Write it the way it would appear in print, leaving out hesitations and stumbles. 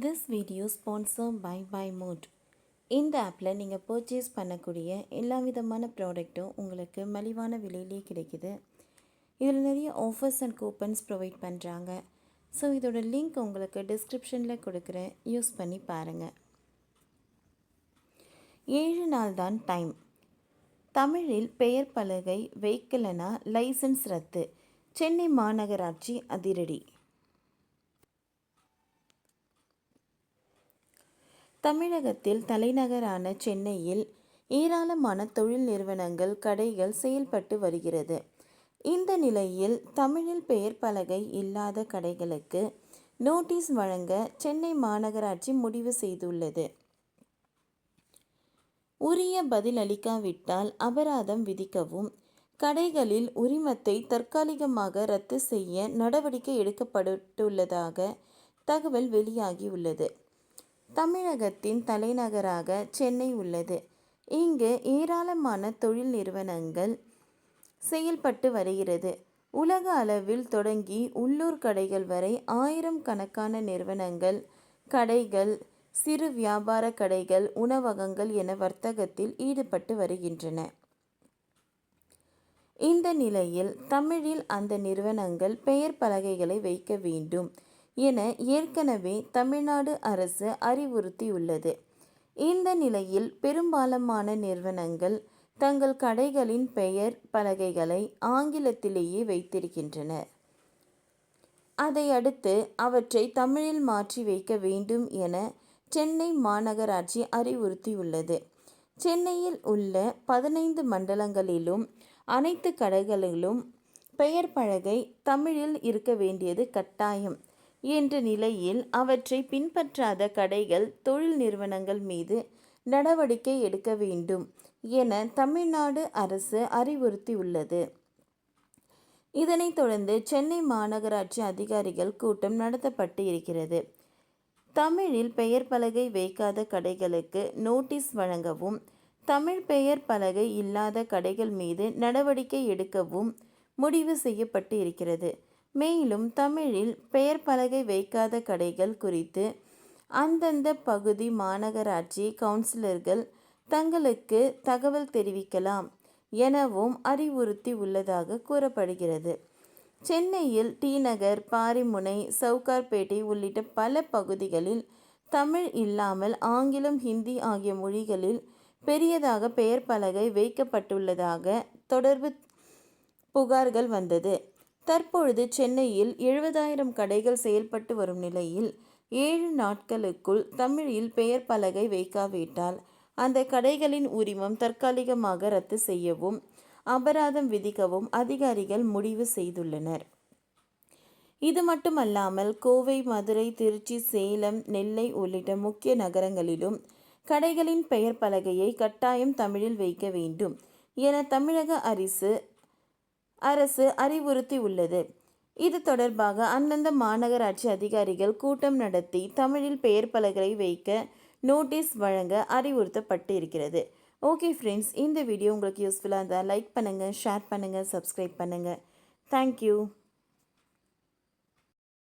This video sponsored by Mood. இந்த ஆப்பில் நீங்கள் பர்ச்சேஸ் பண்ணக்கூடிய எல்லா விதமான ப்ராடக்ட்டும் உங்களுக்கு மலிவான விலையிலே கிடைக்குது. இதில் நிறைய ஆஃபர்ஸ் அண்ட் கூப்பன்ஸ் ப்ரொவைட் பண்ணுறாங்க. ஸோ இதோட லிங்க் உங்களுக்கு டிஸ்கிரிப்ஷனில் கொடுக்குறேன், யூஸ் பண்ணி பாருங்கள். 7 நாள் தான் டைம். தமிழில் பெயர் பலகை வைக்கலனா லைசன்ஸ் ரத்து. சென்னை மாநகராட்சி அதிரடி. தமிழகத்தில் தலைநகரான சென்னையில் ஏராளமான தொழில் நிறுவனங்கள், கடைகள் செயல்பட்டு வருகிறது. இந்த நிலையில் தமிழில் பெயர் பலகை இல்லாத கடைகளுக்கு நோட்டீஸ் வழங்க சென்னை மாநகராட்சி முடிவு செய்துள்ளது. உரிய பதில் அளிக்காவிட்டால் அபராதம் விதிக்கவும், கடைகளில் உரிமத்தை தற்காலிகமாக ரத்து செய்ய நடவடிக்கை எடுக்கப்பட்டுள்ளதாக தகவல் வெளியாகியுள்ளது. தமிழகத்தின் தலைநகராக சென்னை உள்ளது. இங்கு ஏராளமான தொழில் நிறுவனங்கள் செயல்பட்டு வருகிறது. உலக அளவில் தொடங்கி உள்ளூர் கடைகள் வரை 1000 கணக்கான நிறுவனங்கள், கடைகள், சிறு வியாபார கடைகள், உணவகங்கள் என வர்த்தகத்தில் ஈடுபட்டு வருகின்றன. இந்த நிலையில் தமிழில் அந்த நிறுவனங்கள் பெயர் பலகைகளை வைக்க வேண்டும் என ஏற்கனவே தமிழ்நாடு அரசு அறிவுறுத்தியுள்ளது. இந்த நிலையில் பெரும்பாலான நிறுவனங்கள் தங்கள் கடைகளின் பெயர் பலகைகளை ஆங்கிலத்திலேயே வைத்திருக்கின்றனர். அதையடுத்து அவற்றை தமிழில் மாற்றி வைக்க வேண்டும் என சென்னை மாநகராட்சி அறிவுறுத்தியுள்ளது. சென்னையில் உள்ள 15 மண்டலங்களிலும் அனைத்து கடைகளிலும் பெயர் பலகை தமிழில் இருக்க வேண்டியது கட்டாயம் என்ற நிலையில் அவற்றை பின்பற்றாத கடைகள், தொழில் நிறுவனங்கள் மீது நடவடிக்கை எடுக்க வேண்டும் என தமிழ்நாடு அரசு அறிவுறுத்தியுள்ளது. இதனைத் தொடர்ந்து சென்னை மாநகராட்சி அதிகாரிகள் கூட்டம் நடத்தப்பட்டு இருக்கிறது. தமிழில் பெயர் பலகை வைக்காத கடைகளுக்கு நோட்டீஸ் வழங்கவும், தமிழ் பெயர் பலகை இல்லாத கடைகள் மீது நடவடிக்கை எடுக்கவும் முடிவு செய்யப்பட்டு இருக்கிறது. மேலும் தமிழில் பெயர் பலகை வைக்காத கடைகள் குறித்து அந்தந்த பகுதி மாநகராட்சி கவுன்சிலர்கள் தங்களுக்கு தகவல் தெரிவிக்கலாம் எனவும் அறிவுறுத்தி உள்ளதாக கூறப்படுகிறது. சென்னையில் டி நகர், பாரிமுனை, சவுகார்பேட்டை உள்ளிட்ட பல பகுதிகளில் தமிழ் இல்லாமல் ஆங்கிலம், ஹிந்தி ஆகிய மொழிகளில் பெரியதாக பெயர் பலகை வைக்கப்பட்டுள்ளதாக தொடர்பு புகார்கள் வந்தது. தற்பொழுது சென்னையில் 70,000 கடைகள் செயல்பட்டு வரும் நிலையில் 7 நாட்களுக்குள் தமிழில் பெயர் பலகை வைக்காவிட்டால் அந்த கடைகளின் உரிமம் தற்காலிகமாக ரத்து செய்யவும், அபராதம் விதிக்கவும் அதிகாரிகள் முடிவு செய்துள்ளனர். இது மட்டுமல்லாமல் கோவை, மதுரை, திருச்சி, சேலம், நெல்லை உள்ளிட்ட முக்கிய நகரங்களிலும் கடைகளின் பெயர் பலகையை கட்டாயம் தமிழில் வைக்க வேண்டும் என தமிழக அரசு அறிவுறுத்தி உள்ளது. இது தொடர்பாக அந்தந்த மாநகராட்சி அதிகாரிகள் கூட்டம் நடத்தி தமிழில் பெயர் பலகை வைக்க நோட்டீஸ் வழங்க அறிவுறுத்தப்பட்டு இருக்கிறது. ஓகே ஃப்ரெண்ட்ஸ், இந்த வீடியோ உங்களுக்கு யூஸ்ஃபுல்லாக இருந்தால் லைக் பண்ணுங்கள், ஷேர் பண்ணுங்கள், சப்ஸ்கிரைப் பண்ணுங்கள். தேங்க்யூ.